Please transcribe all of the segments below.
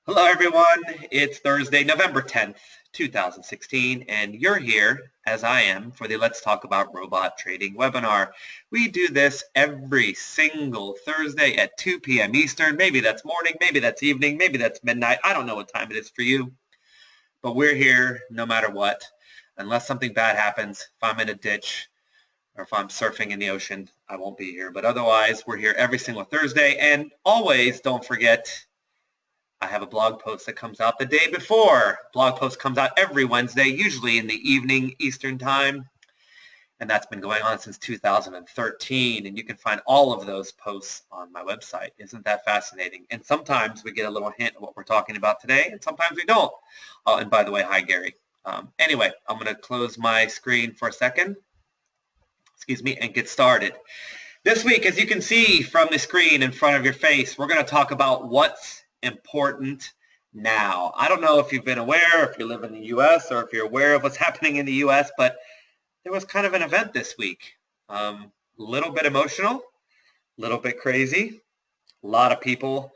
Hello, everyone. It's Thursday, November 10th, 2016, and you're here, as I am, for the Let's Talk About Robot Trading webinar. We do this every single Thursday at 2 p.m. Eastern. Maybe that's morning, maybe that's evening, maybe that's midnight. I don't know what time it is for you, but we're here no matter what. Unless something bad happens, if I'm in a ditch or if I'm surfing in the ocean, I won't be here. But otherwise, we're here every single Thursday. And always don't forget, I have a blog post that comes out the day before. Blog post comes out every Wednesday, usually in the evening Eastern time. And that's been going on since 2013. And you can find all of those posts on my website. Isn't that fascinating? And sometimes we get a little hint of what we're talking about today, and sometimes we don't. Oh, and by the way, hi, Gary. Anyway, I'm going to close my screen for a second, and get started. This week, as you can see from the screen in front of your face, we're going to talk about what's important now. I don't know if you've been aware, if you live in the U.S., or if you're aware of what's happening in the U.S., but there was kind of an event this week. A little bit emotional, a little bit crazy. A lot of people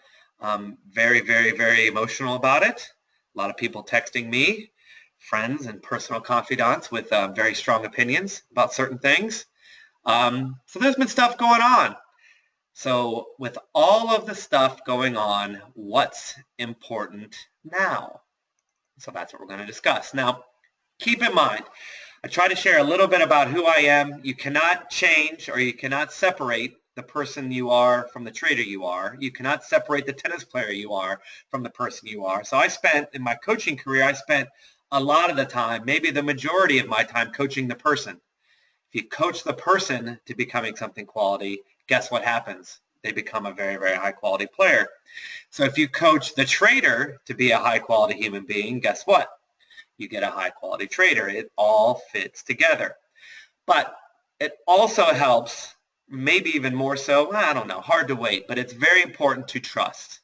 very, very, very emotional about it. A lot of people texting me, friends and personal confidants with very strong opinions about certain things. So there's been stuff going on. So with all of the stuff going on, what's important now? So that's what we're going to discuss. Now, keep in mind, I try to share a little bit about who I am. You cannot change or you cannot separate the person you are from the trader you are. You cannot separate the tennis player you are from the person you are. So in my coaching career, I spent a lot of the time, maybe the majority of my time, coaching the person. If you coach the person to becoming something quality, guess what happens? They become a very, very high quality player. So if you coach the trader to be a high quality human being, guess what? You get a high quality trader. It all fits together. But it also helps, maybe even more so, I don't know, hard to wait, but it's very important to trust.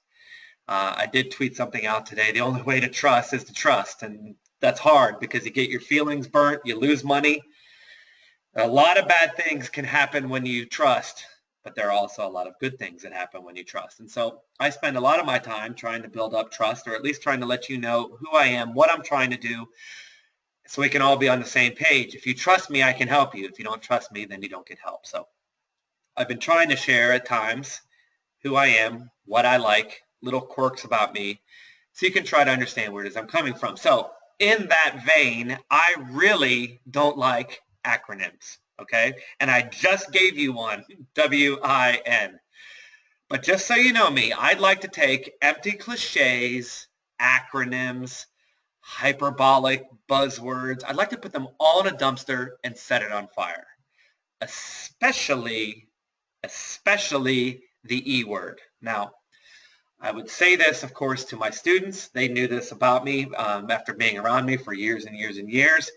I did tweet something out today. The only way to trust is to trust. And that's hard because you get your feelings burnt, you lose money. A lot of bad things can happen when you trust, but there are also a lot of good things that happen when you trust. And so I spend a lot of my time trying to build up trust, or at least trying to let you know who I am, what I'm trying to do, so we can all be on the same page. If you trust me, I can help you. If you don't trust me, then you don't get help. So I've been trying to share at times who I am, what I like, little quirks about me, so you can try to understand where it is I'm coming from. So in that vein, I really don't like acronyms, okay? And I just gave you one, W.I.N. But just so you know me, I'd like to take empty cliches, acronyms, hyperbolic buzzwords. I'd like to put them all in a dumpster and set it on fire, especially the E word. Now, I would say this, of course, to my students. They knew this about me after being around me for years and years and years.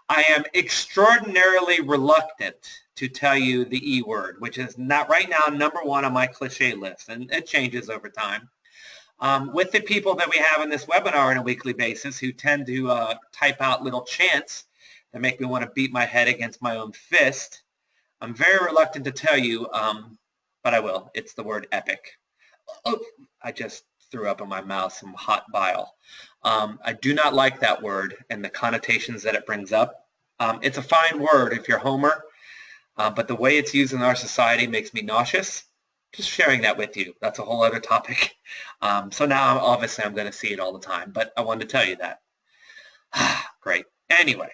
I am extraordinarily reluctant to tell you the E word, which is not right now number one on my cliche list, and it changes over time. With the people that we have in this webinar on a weekly basis who tend to type out little chants that make me want to beat my head against my own fist, I'm very reluctant to tell you, but I will. It's the word epic. Oh, I just threw up in my mouth some hot bile. I do not like that word and the connotations that it brings up. It's a fine word if you're Homer, but the way it's used in our society makes me nauseous. Just sharing that with you. That's a whole other topic. So now, obviously, I'm going to see it all the time, but I wanted to tell you that. Great. Anyway.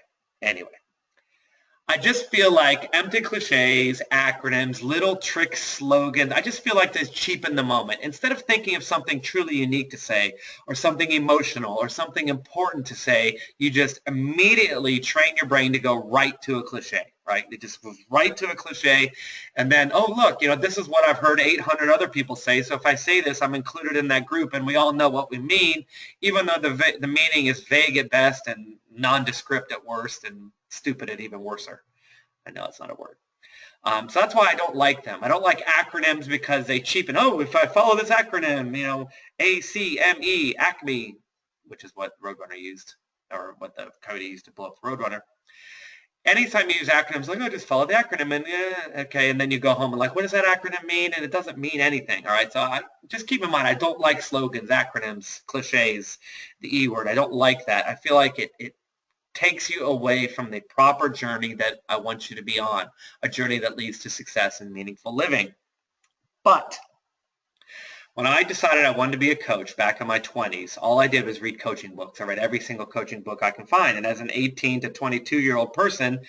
I just feel like empty cliches, acronyms, little trick slogans, I just feel like they cheapen the moment. Instead of thinking of something truly unique to say or something emotional or something important to say, you just immediately train your brain to go right to a cliche, right? It just goes right to a cliche. And then, oh, look, this is what I've heard 800 other people say. So if I say this, I'm included in that group and we all know what we mean, even though the meaning is vague at best and nondescript at worst and stupid at even worser. I know it's not a word. So that's why I don't like them. I don't like acronyms because they cheapen. Oh, if I follow this acronym, ACME, ACME, which is what Roadrunner used, or what the code used to blow up Roadrunner. anytime you use acronyms, like, oh, just follow the acronym and okay, and then you go home and like, what does that acronym mean? And it doesn't mean anything. All right, so just keep in mind, I don't like slogans, acronyms, cliches, the E word. I don't like that. I feel like it takes you away from the proper journey that I want you to be on, a journey that leads to success and meaningful living. But when I decided I wanted to be a coach back in my 20s, all I did was read coaching books. I read every single coaching book I can find. And as an 18 to 22-year-old person,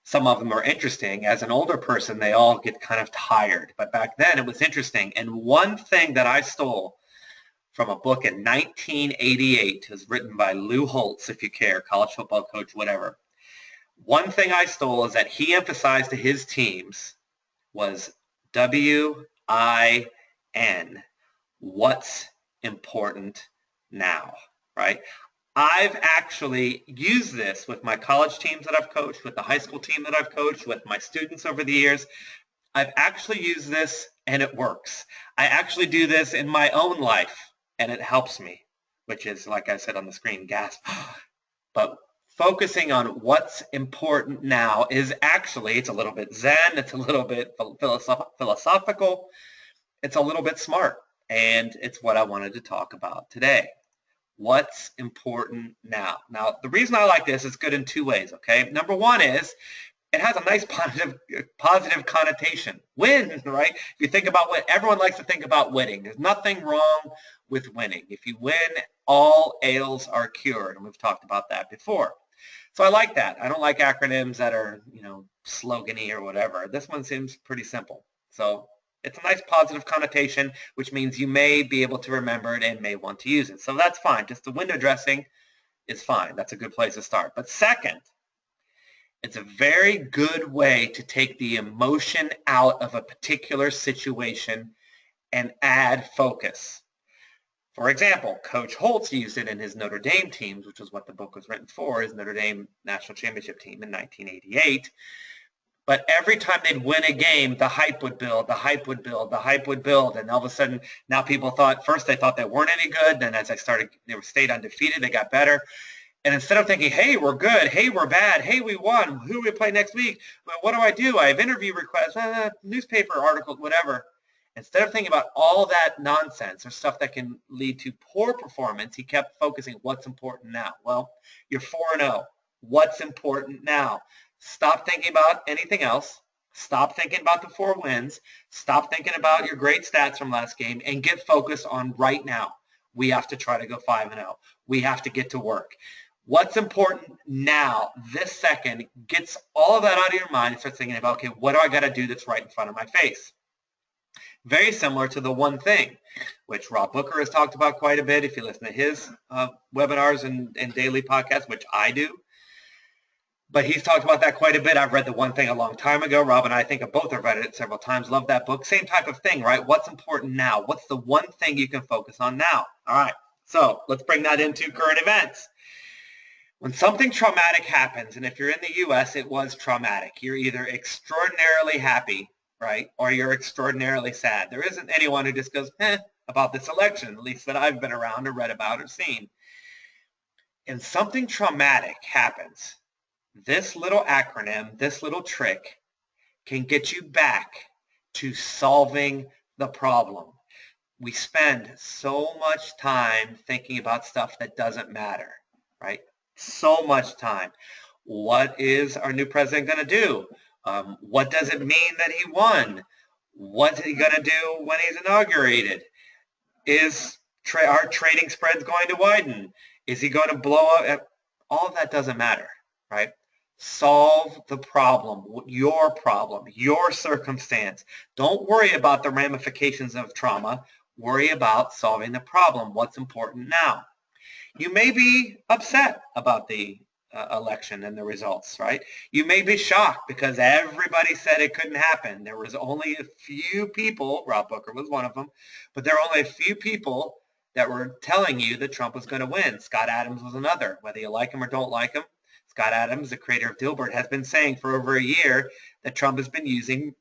some of them are interesting. As an older person, they all get kind of tired. But back then, it was interesting. And one thing that I stole from a book in 1988, it was written by Lou Holtz, if you care, college football coach, whatever. One thing I stole is that he emphasized to his teams was W.I.N. What's important now, right? I've actually used this with my college teams that I've coached, with the high school team that I've coached, with my students over the years. I've actually used this and it works. I actually do this in my own life and it helps me, which is, like I said on the screen, gasp. But focusing on what's important now is actually, it's a little bit Zen, it's a little bit philosophical, it's a little bit smart. And it's what I wanted to talk about today. What's important now? Now, the reason I like this is good in two ways, okay? Number one is it has a nice positive connotation. Win, right? If you think about what everyone likes to think about winning. There's nothing wrong with winning. If you win, all ails are cured. And we've talked about that before. So I like that. I don't like acronyms that are, slogan-y or whatever. This one seems pretty simple. So it's a nice positive connotation, which means you may be able to remember it and may want to use it. So that's fine. Just the window dressing is fine. That's a good place to start. But second, it's a very good way to take the emotion out of a particular situation and add focus. For example, Coach Holtz used it in his Notre Dame teams, which is what the book was written for, his Notre Dame national championship team in 1988. But every time they'd win a game, the hype would build, the hype would build, the hype would build. And all of a sudden, now people thought, first they thought they weren't any good. Then as they stayed undefeated, they got better. And instead of thinking, hey, we're good, hey, we're bad, hey, we won, who do we play next week? Well, what do? I have interview requests, newspaper articles, whatever. Instead of thinking about all that nonsense or stuff that can lead to poor performance, he kept focusing what's important now. Well, you're 4-0. What's important now? Stop thinking about anything else. Stop thinking about the 4 wins. Stop thinking about your great stats from last game and get focused on right now. We have to try to go 5-0. We have to get to work. What's important now, this second, gets all of that out of your mind and start thinking about, okay, what do I got to do that's right in front of my face? Very similar to the one thing, which Rob Booker has talked about quite a bit if you listen to his webinars and daily podcasts, which I do. But he's talked about that quite a bit. I've read The One Thing a long time ago. Rob and I think both have read it several times. Love that book. Same type of thing, right? What's important now? What's the one thing you can focus on now? All right. So let's bring that into current events. When something traumatic happens, and if you're in the U.S., it was traumatic. You're either extraordinarily happy, right, or you're extraordinarily sad. There isn't anyone who just goes, about this election, at least that I've been around or read about or seen. And something traumatic happens, this little acronym, this little trick can get you back to solving the problem. We spend so much time thinking about stuff that doesn't matter, right? So much time. What is our new president going to do? What does it mean that he won? What's he going to do when he's inaugurated? Is our trading spreads going to widen? Is he going to blow up? All of that doesn't matter, right? Solve the problem, your circumstance. Don't worry about the ramifications of trauma. Worry about solving the problem. What's important now? You may be upset about the election and the results, right? You may be shocked because everybody said it couldn't happen. There was only a few people, Rob Booker was one of them, but there were only a few people that were telling you that Trump was going to win. Scott Adams was another. Whether you like him or don't like him, Scott Adams, the creator of Dilbert, has been saying for over a year that Trump has been using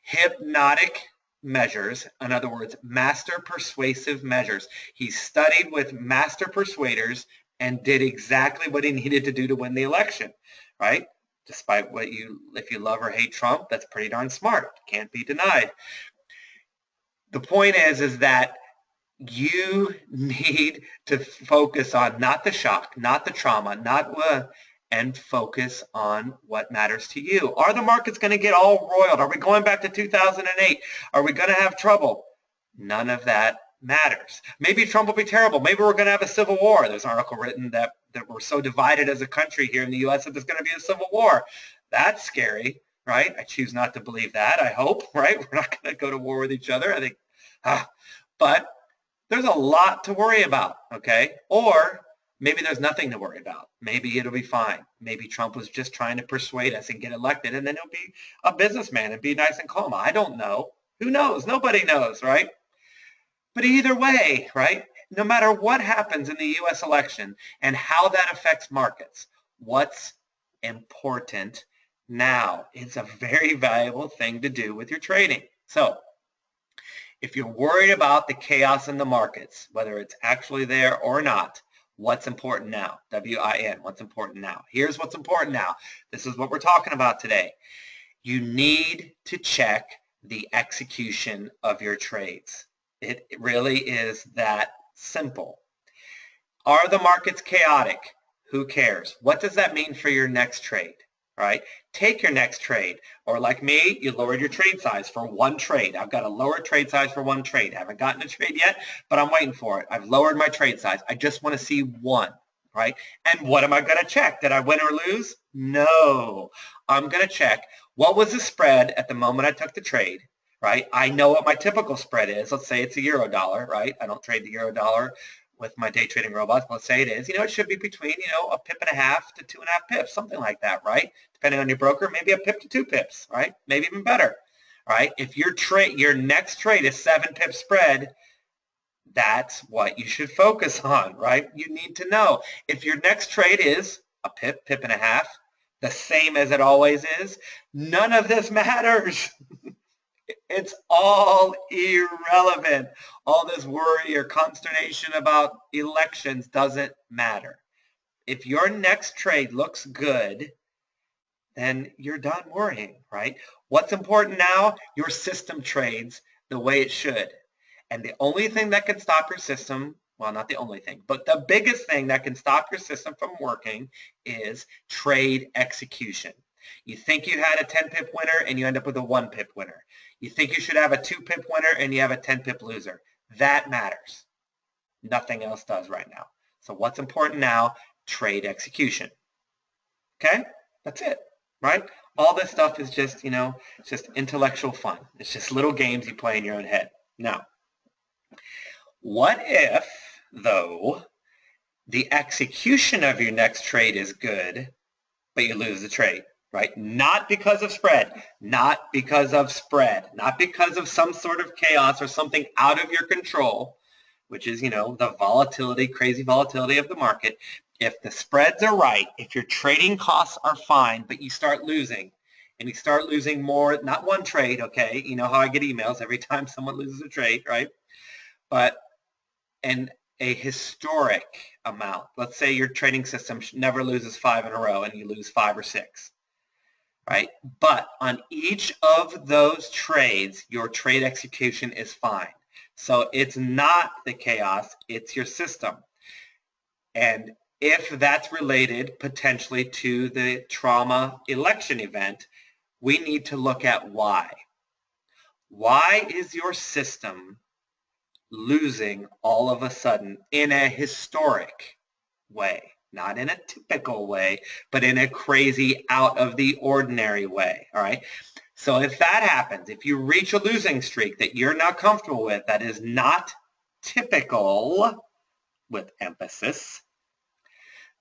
hypnotic measures, in other words, master persuasive measures. He's studied with master persuaders and did exactly what he needed to do to win the election, right? Despite if you love or hate Trump, that's pretty darn smart. Can't be denied. The point is that you need to focus on not the shock, not the trauma, and focus on what matters to you. Are the markets going to get all roiled? Are we going back to 2008? Are we going to have trouble? None of that matters. Maybe Trump will be terrible. Maybe we're going to have a civil war. There's an article written that we're so divided as a country here in the U.S. that there's going to be a civil war. That's scary, right? I choose not to believe that, I hope, right? We're not going to go to war with each other. I think, but there's a lot to worry about, okay? Or maybe there's nothing to worry about. Maybe it'll be fine. Maybe Trump was just trying to persuade us and get elected, and then he'll be a businessman and be nice and calm. I don't know. Who knows? Nobody knows, right? But either way, right, no matter what happens in the U.S. election and how that affects markets, what's important now is a very valuable thing to do with your trading. So if you're worried about the chaos in the markets, whether it's actually there or not, what's important now? W-I-N, what's important now? Here's what's important now. This is what we're talking about today. You need to check the execution of your trades. It really is that simple. Are the markets chaotic? Who cares? What does that mean for your next trade? Right? Take your next trade. Or like me, you lowered your trade size for one trade. I've got a lower trade size for one trade. I haven't gotten a trade yet, but I'm waiting for it. I've lowered my trade size. I just want to see one, right? And what am I going to check? Did I win or lose? No. I'm going to check what was the spread at the moment I took the trade, right? I know what my typical spread is. Let's say it's a euro dollar, right? I don't trade the euro dollar with my day trading robots. Let's say it is. It should be between, a pip and a half to 2.5 pips, something like that, right? Depending on your broker, maybe a pip to 2 pips, right? Maybe even better, right? If your next trade is 7 pip spread, that's what you should focus on, right? You need to know. If your next trade is a pip, pip and a half, the same as it always is, none of this matters. It's all irrelevant. All this worry or consternation about elections doesn't matter. If your next trade looks good, then you're done worrying, right? What's important now? Your system trades the way it should. And the only thing that can stop your system, well, not the only thing, but the biggest thing that can stop your system from working is trade execution. You think you had a 10 pip winner and you end up with a 1 pip winner. You think you should have a 2 pip winner and you have a 10 pip loser. That matters. Nothing else does right now. So what's important now? Trade execution. Okay? That's it, right? All this stuff is just, it's just intellectual fun. It's just little games you play in your own head. Now, what if, though, the execution of your next trade is good, but you lose the trade? Right? Not because of spread, not because of some sort of chaos or something out of your control, which is, the volatility, crazy volatility of the market. If the spreads are right, if your trading costs are fine, but you start losing, and you start losing more, not one trade, okay? You know how I get emails every time someone loses a trade, right? But, and a historic amount. Let's say your trading system never loses 5 in a row and you lose 5 or 6. Right? But on each of those trades, your trade execution is fine. So it's not the chaos, it's your system. And if that's related potentially to the trauma election event, we need to look at why. Why is your system losing all of a sudden in a historic way? Not in a typical way, but in a crazy out of the ordinary way, all right? So if that happens, if you reach a losing streak that you're not comfortable with, that is not typical, with emphasis,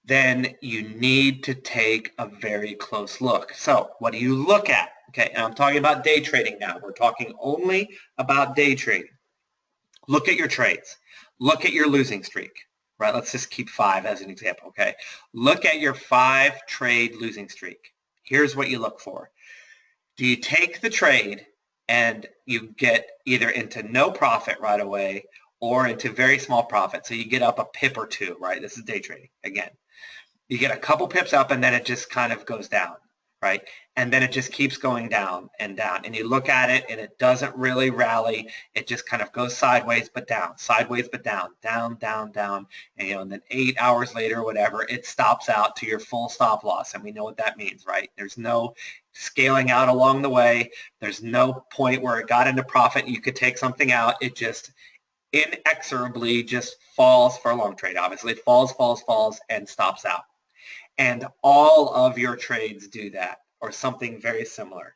then you need to take a very close look. So what do you look at? Okay, and I'm talking about day trading now. We're talking only about day trading. Look at your trades. Look at your losing streak. Right, let's just keep 5 as an example, okay? Look at your 5 trade losing streak. Here's what you look for. Do you take the trade and you get either into no profit right away, or into very small profit. So you get up a pip or two, right? This is day trading again. You get a couple pips up and then it just kind of goes down, right? And then it just keeps going down and down. And you look at it and it doesn't really rally. It just kind of goes sideways but down, sideways but down, down, down, down. And, and then 8 hours later, whatever, it stops out to your full stop loss. And we know what that means, right? There's no scaling out along the way. There's no point where it got into profit. You could take something out. It just inexorably just falls for a long trade. Obviously, it falls, falls, falls, and stops out. And all of your trades do that, or something very similar.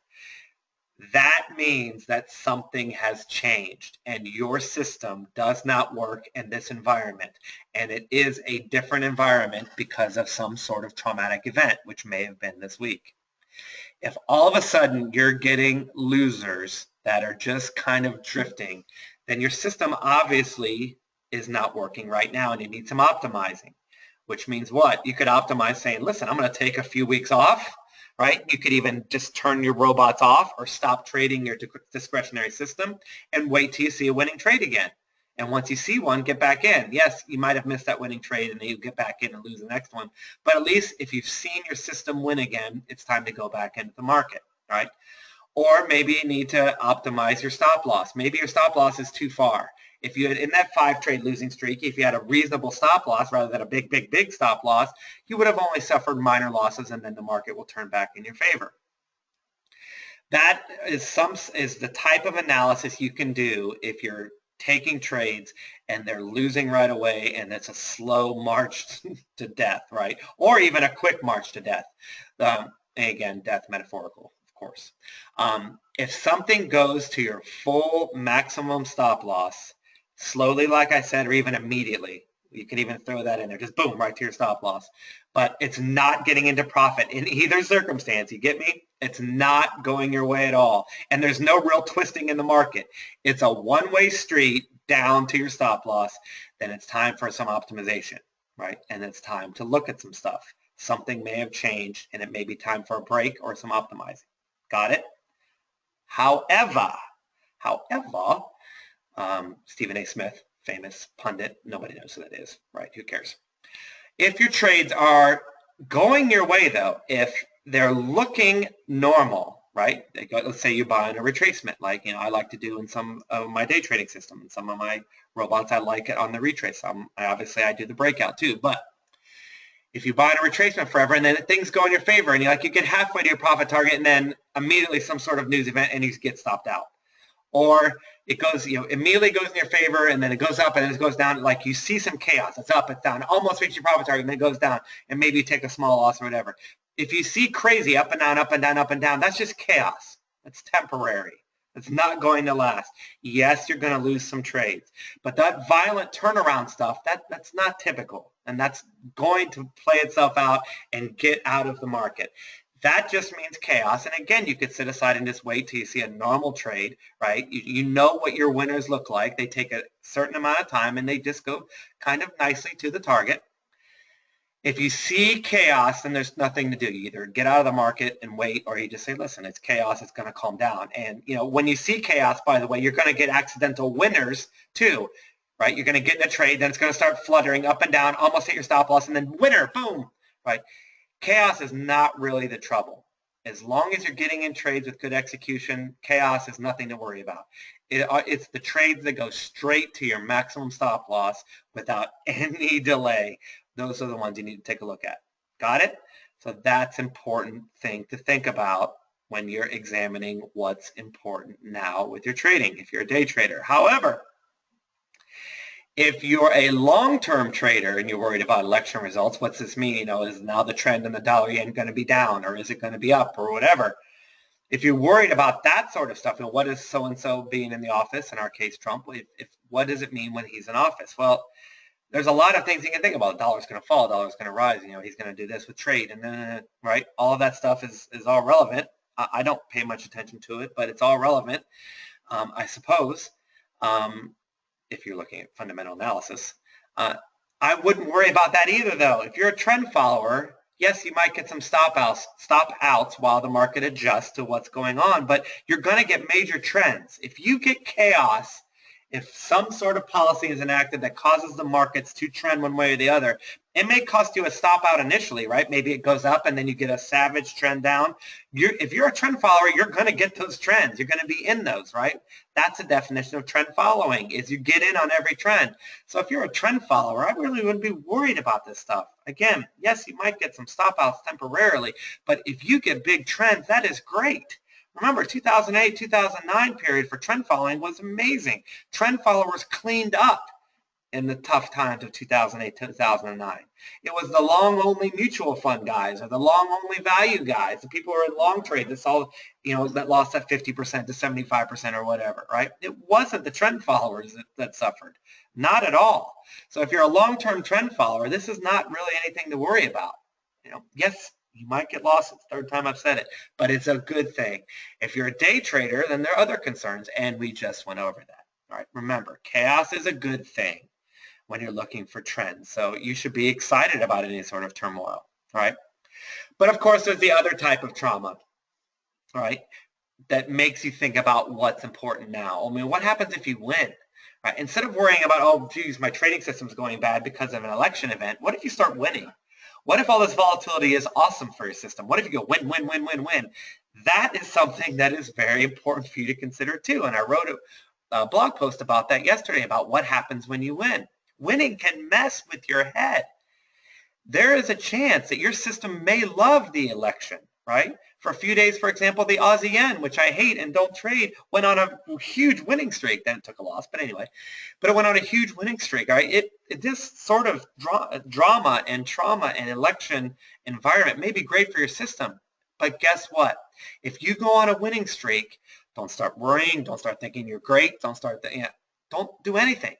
That means that something has changed and your system does not work in this environment. And it is a different environment because of some sort of traumatic event, which may have been this week. If all of a sudden you're getting losers that are just kind of drifting, then your system obviously is not working right now and you need some optimizing. Which means what? You could optimize saying, listen, I'm going to take a few weeks off, right? You could even just turn your robots off or stop trading your discretionary system and wait till you see a winning trade again. And once you see one, get back in. Yes, you might have missed that winning trade and then you get back in and lose the next one. But at least if you've seen your system win again, it's time to go back into the market, right? Or maybe you need to optimize your stop loss. Maybe your stop loss is too far. If you had in that 5-trade losing streak, if you had a reasonable stop loss rather than a big, big, big stop loss, you would have only suffered minor losses and then the market will turn back in your favor. That is the type of analysis you can do if you're taking trades and they're losing right away and it's a slow march to death, right? Or even a quick march to death. Again, death metaphorical. Course. If something goes to your full maximum stop loss, slowly, like I said, or even immediately, you can even throw that in there, just boom, right to your stop loss. But it's not getting into profit in either circumstance. You get me? It's not going your way at all. And there's no real twisting in the market. It's a one-way street down to your stop loss. Then it's time for some optimization, right? And it's time to look at some stuff. Something may have changed, and it may be time for a break or some optimizing. Got it? However, Stephen A. Smith, famous pundit, nobody knows who that is, right? Who cares? If your trades are going your way, though, if they're looking normal, right? Let's say you buy in a retracement, like I like to do in some of my day trading system, and some of my robots I like it on the retrace. Obviously, I do the breakout too, but if you buy in a retracement forever and then things go in your favor and you get halfway to your profit target and then immediately some sort of news event and you get stopped out. Or it goes, immediately goes in your favor and then it goes up and then it goes down. Like you see some chaos. It's up, it's down, almost reaches your profit target and then it goes down and maybe you take a small loss or whatever. If you see crazy up and down, up and down, up and down, that's just chaos. It's temporary. It's not going to last. Yes, you're going to lose some trades. But that violent turnaround stuff, that's not typical. And that's going to play itself out and get out of the market. That just means chaos. And again, you could sit aside and just wait till you see a normal trade, right? You know what your winners look like. They take a certain amount of time and they just go kind of nicely to the target. If you see chaos, then there's nothing to do. You either get out of the market and wait, or you just say, listen, it's chaos. It's going to calm down. And, when you see chaos, by the way, you're going to get accidental winners too, right? You're going to get in a trade, then it's going to start fluttering up and down, almost hit your stop loss, and then winner, boom, right? Chaos is not really the trouble. As long as you're getting in trades with good execution, chaos is nothing to worry about. It's the trades that go straight to your maximum stop loss without any delay. Those are the ones you need to take a look at. Got it? So that's an important thing to think about when you're examining what's important now with your trading, if you're a day trader. However, if you're a long-term trader and you're worried about election results, what's this mean? Is now the trend in the dollar-yen going to be down, or is it going to be up, or whatever? If you're worried about that sort of stuff, what is so-and-so being in the office, in our case, Trump, what does it mean when he's in office? Well, there's a lot of things you can think about. The dollar's going to fall, the dollar's going to rise. He's going to do this with trade, and then right, all of that stuff is all relevant. I don't pay much attention to it, but it's all relevant, I suppose. If you're looking at fundamental analysis, I wouldn't worry about that either, though. If you're a trend follower, yes, you might get some stop outs while the market adjusts to what's going on, but you're going to get major trends. If you get chaos If some sort of policy is enacted that causes the markets to trend one way or the other, it may cost you a stop out initially, right? Maybe it goes up and then you get a savage trend down. If you're a trend follower, you're going to get those trends. You're going to be in those, right? That's a definition of trend following, is you get in on every trend. So if you're a trend follower, I really wouldn't be worried about this stuff. Again, yes, you might get some stop outs temporarily, but if you get big trends, that is great. Remember, 2008, 2009 period for trend following was amazing. Trend followers cleaned up in the tough times of 2008, 2009. It was the long-only mutual fund guys or the long-only value guys, the people who are in long trade that saw, that lost that 50% to 75% or whatever, right? It wasn't the trend followers that suffered. Not at all. So if you're a long-term trend follower, this is not really anything to worry about. Yes, you might get lost. It's the third time I've said it, but it's a good thing. If you're a day trader, then there are other concerns, and we just went over that. All right, remember, chaos is a good thing when you're looking for trends. So you should be excited about any sort of turmoil, right? But of course, there's the other type of trauma, right, that makes you think about what's important now. I mean, what happens if you win? Right? Instead of worrying about, oh, geez, my trading system's going bad because of an election event, what if you start winning? What if all this volatility is awesome for your system? What if you go win, win, win, win, win? That is something that is very important for you to consider too. And I wrote a blog post about that yesterday, about what happens when you win. Winning can mess with your head. There is a chance that your system may love the election, right? For a few days, for example, the W.I.N, which I hate and don't trade, went on a huge winning streak. Then it took a loss, but anyway. But it went on a huge winning streak, right? This sort of drama and trauma and election environment may be great for your system. But guess what? If you go on a winning streak, don't start worrying. Don't start thinking you're great. Don't do anything.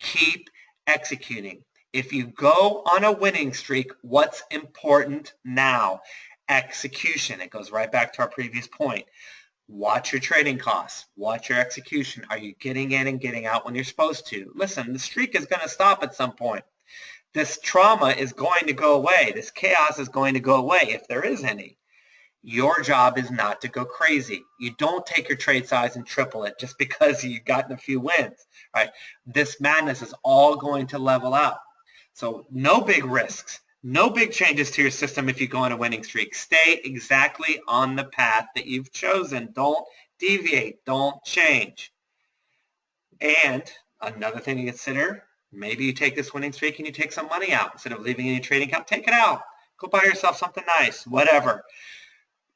Keep executing. If you go on a winning streak, what's important now? Execution. It goes right back to our previous point. Watch your trading costs. Watch your execution. Are you getting in and getting out when you're supposed to? Listen, the streak is going to stop at some point. This trauma is going to go away. This chaos is going to go away if there is any. Your job is not to go crazy. You don't take your trade size and triple it just because you've gotten a few wins, right? This madness is all going to level out. So no big risks, no big changes to your system if you go on a winning streak. Stay exactly on the path that you've chosen. Don't deviate. Don't change. And another thing to consider, maybe you take this winning streak and you take some money out. Instead of leaving in your trading account, take it out. Go buy yourself something nice, whatever.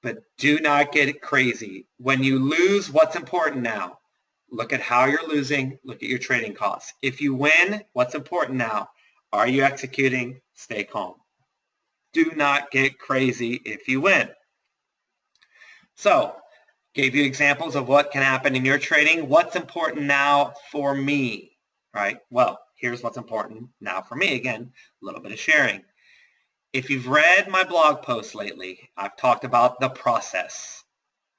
But do not get crazy. When you lose, what's important now? Look at how you're losing. Look at your trading costs. If you win, what's important now? Are you executing? Stay calm. Do not get crazy if you win. So, gave you examples of what can happen in your trading. What's important now for me, right? Well, here's what's important now for me. Again, a little bit of sharing. If you've read my blog posts lately, I've talked about the process.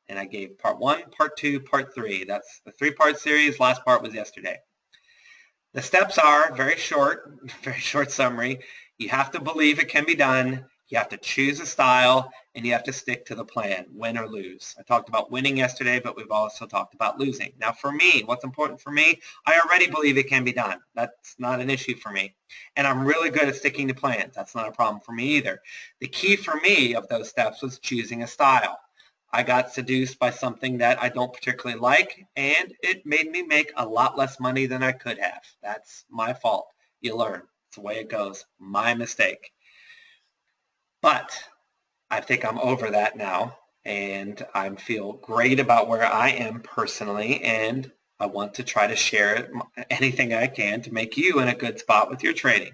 And I gave part 1, part 2, part 3. That's the 3-part series. Last part was yesterday. The steps are very short summary. You have to believe it can be done. You have to choose a style, and you have to stick to the plan, win or lose. I talked about winning yesterday, but we've also talked about losing. Now for me, what's important for me, I already believe it can be done. That's not an issue for me. And I'm really good at sticking to plans. That's not a problem for me either. The key for me of those steps was choosing a style. I got seduced by something that I don't particularly like, and it made me make a lot less money than I could have. That's my fault. You learn. It's the way it goes. My mistake. But I think I'm over that now, and I feel great about where I am personally, and I want to try to share anything I can to make you in a good spot with your trading.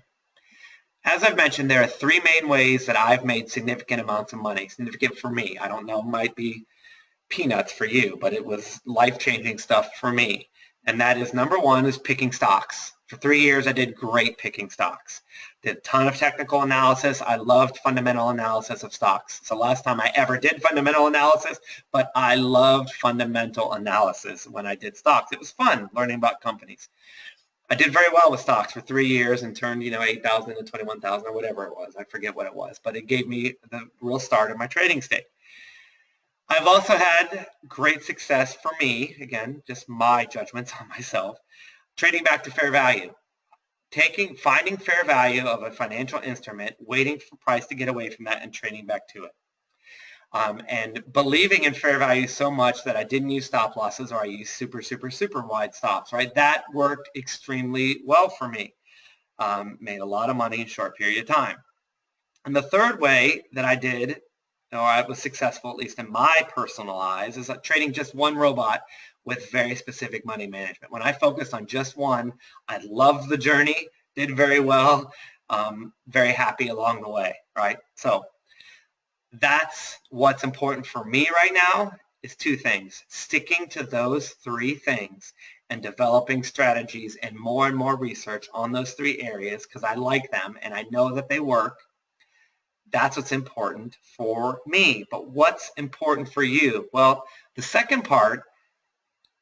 As I've mentioned, there are 3 main ways that I've made significant amounts of money. Significant for me. I don't know, might be peanuts for you, but it was life-changing stuff for me. And that is, number 1 is picking stocks. For 3 years, I did great picking stocks. Did a ton of technical analysis. I loved fundamental analysis of stocks. It's the last time I ever did fundamental analysis, but I loved fundamental analysis when I did stocks. It was fun learning about companies. I did very well with stocks for 3 years and turned, 8,000 into 21,000 or whatever it was. I forget what it was, but it gave me the real start of my trading state. I've also had great success for me, again, just my judgments on myself, trading back to fair value. Finding fair value of a financial instrument, waiting for price to get away from that and trading back to it. And believing in fair value so much that I didn't use stop losses or I used super, super, super wide stops, right? That worked extremely well for me. Made a lot of money in a short period of time. And the third way that I did, or I was successful, at least in my personal eyes, is trading just one robot with very specific money management. When I focused on just one, I loved the journey, did very well, very happy along the way, right? So that's what's important for me right now is two things: sticking to those three things and developing strategies and more research on those three areas because I like them and I know that they work. That's what's important for me. But what's important for you? Well, the second part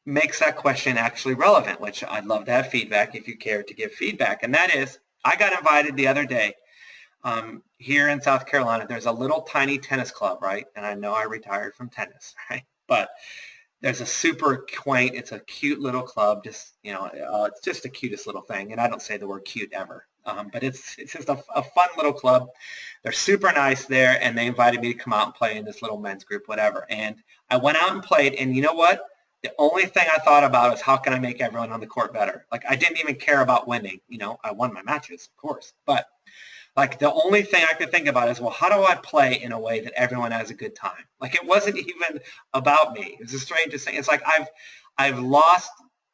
makes that question actually relevant, which I'd love to have feedback if you care to give feedback. And that is, I got invited the other day here in South Carolina. There's a little tiny tennis club, right? And I know I retired from tennis, right? But there's a super quaint, it's a cute little club, just, it's just the cutest little thing. And I don't say the word cute ever, but it's just a fun little club. They're super nice there, and they invited me to come out and play in this little men's group, whatever. And I went out and played, and you know what? The only thing I thought about is how can I make everyone on the court better? Like, I didn't even care about winning. I won my matches, of course, but like the only thing I could think about is, well, how do I play in a way that everyone has a good time? Like, it wasn't even about me. It's the strangest thing. It's like I've lost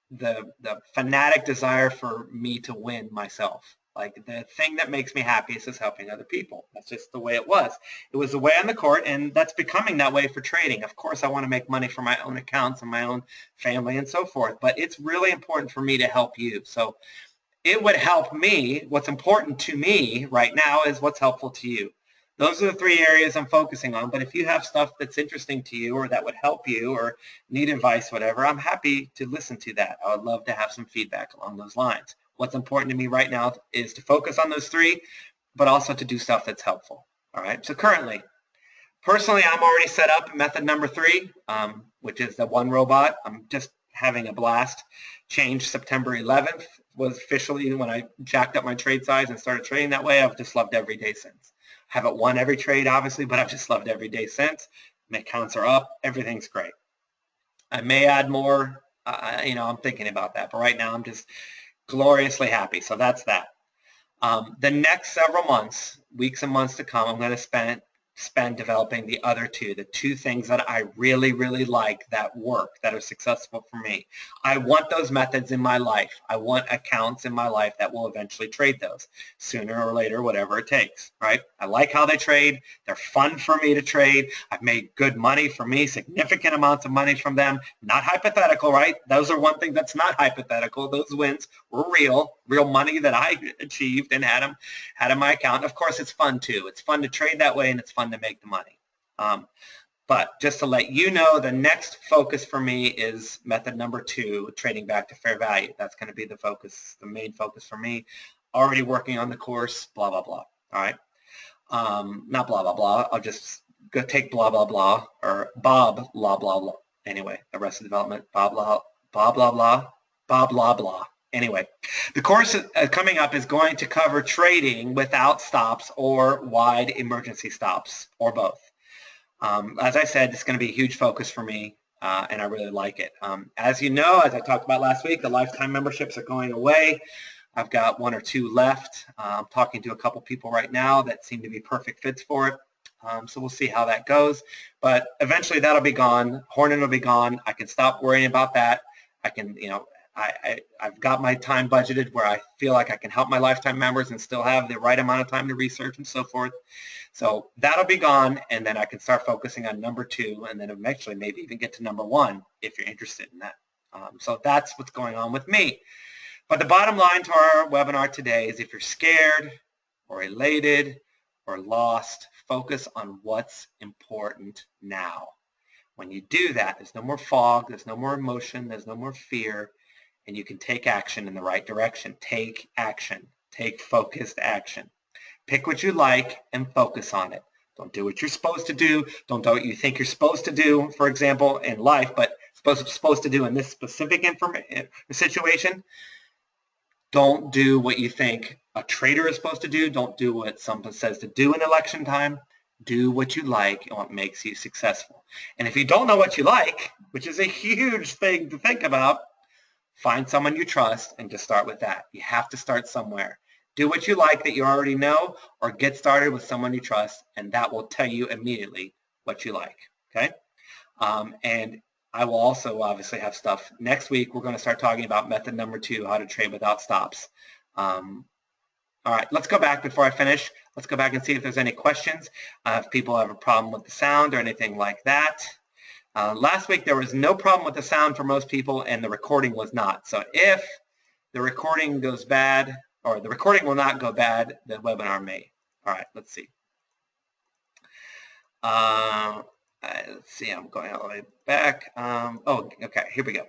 the fanatic desire for me to win myself. Like, the thing that makes me happiest is helping other people. That's just the way it was. It was the way on the court, and that's becoming that way for trading. Of course, I want to make money for my own accounts and my own family and so forth, but it's really important for me to help you. So it would help me. What's important to me right now is what's helpful to you. Those are the three areas I'm focusing on. But if you have stuff that's interesting to you or that would help you or need advice, whatever, I'm happy to listen to that. I would love to have some feedback along those lines. What's important to me right now is to focus on those three, but also to do stuff that's helpful. All right. So currently, personally, I'm already set up method number 3, which is the one robot. I'm just having a blast. Changed September 11th was officially when I jacked up my trade size and started trading that way. I've just loved every day since. Haven't won every trade, obviously, but I've just loved every day since. My accounts are up. Everything's great. I may add more. I'm thinking about that. But right now, I'm just gloriously happy. So that's that. The next several months, weeks and months to come, I'm going to spend developing the other two, the two things that I really, really like that work, that are successful for me. I want those methods in my life. I want accounts in my life that will eventually trade those sooner or later, whatever it takes, right? I like how they trade. They're fun for me to trade. I've made good money for me, significant amounts of money from them. Not hypothetical, right? Those are one thing that's not hypothetical. Those wins were real money that I achieved and had in my account. Of course, it's fun too. It's fun to trade that way, and it's fun to make the money. But just to let you know, the next focus for me is method number 2, trading back to fair value. That's going to be the focus, the main focus for me. Already working on the course, blah, blah, blah. All right. Not blah, blah, blah. I'll just go take blah, blah, blah, or Bob, blah, blah, blah. Anyway, the rest of the development, blah, blah, blah, blah, blah, blah, blah, blah. Anyway, the course coming up is going to cover trading without stops or wide emergency stops, or both. As I said, it's going to be a huge focus for me, and I really like it. As you know, as I talked about last week, the lifetime memberships are going away. I've got 1 or 2 left. I'm talking to a couple people right now that seem to be perfect fits for it. So we'll see how that goes. But eventually that'll be gone. Hornet will be gone. I can stop worrying about that. I can, I've got my time budgeted where I feel like I can help my lifetime members and still have the right amount of time to research and so forth. So that'll be gone, and then I can start focusing on number 2, and then eventually maybe even get to number 1 if you're interested in that. So that's what's going on with me. But the bottom line to our webinar today is, if you're scared or elated or lost, focus on what's important now. When you do that, there's no more fog, there's no more emotion, there's no more fear, and you can take action in the right direction. Take action. Take focused action. Pick what you like and focus on it. Don't do what you're supposed to do. Don't do what you think you're supposed to do, for example, in life, but supposed to do in this specific situation. Don't do what you think a trader is supposed to do. Don't do what someone says to do in election time. Do what you like and what makes you successful. And if you don't know what you like, which is a huge thing to think about, find someone you trust and just start with that. You have to start somewhere. Do what you like that you already know, or get started with someone you trust, and that will tell you immediately what you like, okay? And I will also obviously have stuff. Next week, we're going to start talking about method number 2, how to trade without stops. All right, let's go back before I finish. Let's go back and see if there's any questions. If people have a problem with the sound or anything like that. Last week, there was no problem with the sound for most people, and the recording was not. So if the recording goes bad, or the recording will not go bad, the webinar may. All right, let's see. Let's see, I'm going all the way back. Oh, okay, here we go.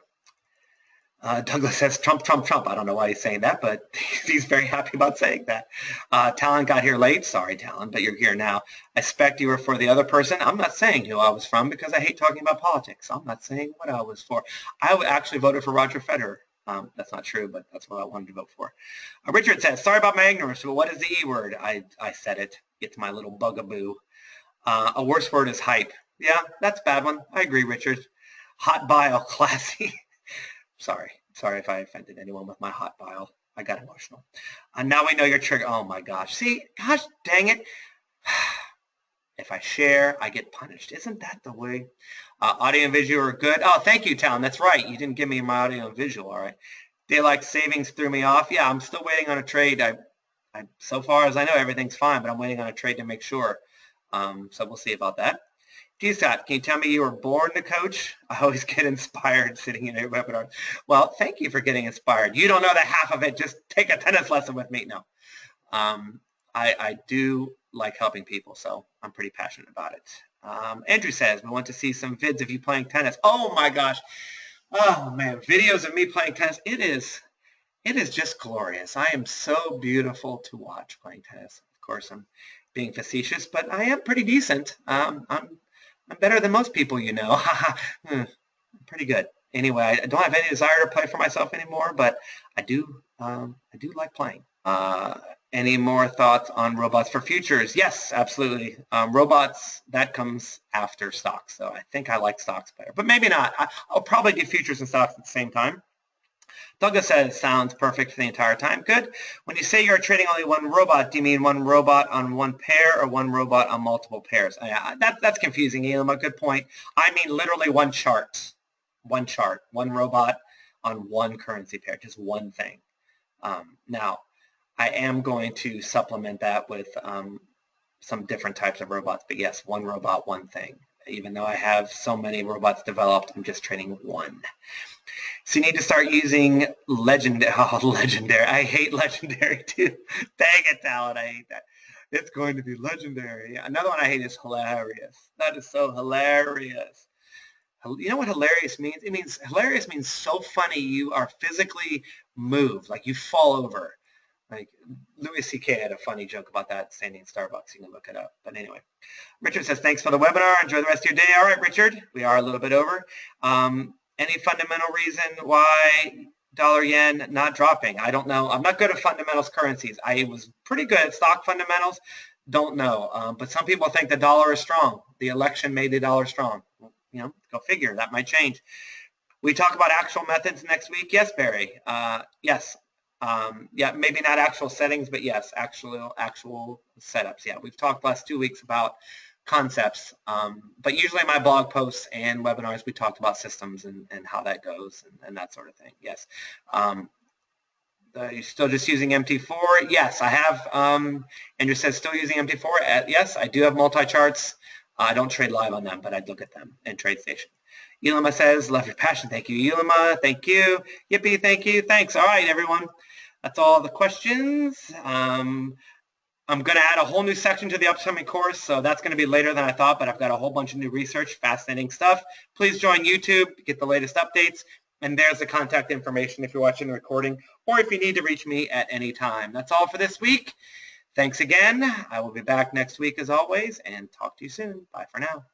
Douglas says, Trump, Trump, Trump. I don't know why he's saying that, but he's very happy about saying that. Talon got here late. Sorry, Talon, but you're here now. I expect you were for the other person. I'm not saying who I was from because I hate talking about politics. I'm not saying what I was for. I actually voted for Roger Federer. That's not true, but that's what I wanted to vote for. Richard says, sorry about my ignorance, but what is the E word? I said it. It's my little bugaboo. A worse word is hype. Yeah, that's a bad one. I agree, Richard. Hot bile, classy. Sorry if I offended anyone with my hot bile. I got emotional. Now we know your trigger. Oh my gosh. See, gosh dang it. If I share, I get punished. Isn't that the way? Audio and visual are good. Oh, thank you, Talon. That's right. You didn't give me my audio and visual. All right. Daylight savings threw me off. Yeah, I'm still waiting on a trade. So far as I know, everything's fine, but I'm waiting on a trade to make sure. So we'll see about that. GSAT, can you tell me you were born to coach? I always get inspired sitting in a webinar. Well, thank you for getting inspired. You don't know the half of it. Just take a tennis lesson with me. No. I do like helping people, so I'm pretty passionate about it. Andrew says, we want to see some vids of you playing tennis. Oh my gosh. Oh man, videos of me playing tennis. It is just glorious. I am so beautiful to watch playing tennis. Of course, I'm being facetious, but I am pretty decent. I'm better than most people, you know. Pretty good. Anyway, I don't have any desire to play for myself anymore, but I do like playing. Any more thoughts on robots for futures? Yes, absolutely. Robots, that comes after stocks. So I think I like stocks better, but maybe not. I'll probably do futures and stocks at the same time. Douglas says, sounds perfect for the entire time. Good. When you say you're trading only one robot, do you mean one robot on one pair or one robot on multiple pairs? That's confusing, Elam. A good point. I mean literally one chart, one robot on one currency pair, just one thing. Now, I am going to supplement that with some different types of robots, but yes, one robot, one thing. Even though I have so many robots developed, I'm just trading one. So you need to start using legendary. Oh, legendary. I hate legendary too. Dang it, Talon. I hate that. It's going to be legendary. Another one I hate is hilarious. That is so hilarious. You know what hilarious means? It means hilarious means so funny you are physically moved, like you fall over. Like Louis C.K. had a funny joke about that standing in Starbucks. You can look it up. But anyway, Richard says, thanks for the webinar. Enjoy the rest of your day. All right, Richard, we are a little bit over. Any fundamental reason why dollar-yen not dropping? I don't know. I'm not good at fundamentals currencies. I was pretty good at stock fundamentals. Don't know. But some people think the dollar is strong. The election made the dollar strong. You know, go figure. That might change. We talk about actual methods next week. Yes, Barry. Yes. Yeah, maybe not actual settings, but yes, actual setups. Yeah, we've talked last 2 weeks about concepts, but usually my blog posts and webinars, we talked about systems and how that goes and that sort of thing. Yes. You're still just using MT4? Yes, I have. Andrew says still using MT4? Yes, I do have multi-charts. I don't trade live on them, but I'd look at them in TradeStation. Elima says, love your passion. Thank you, Elima. Thank you. Yippee, thank you. Thanks. All right, everyone. That's all the questions. I'm going to add a whole new section to the upcoming course, so that's going to be later than I thought, but I've got a whole bunch of new research, fascinating stuff. Please join YouTube to get the latest updates, and there's the contact information if you're watching the recording, or if you need to reach me at any time. That's all for this week. Thanks again. I will be back next week as always, and talk to you soon. Bye for now.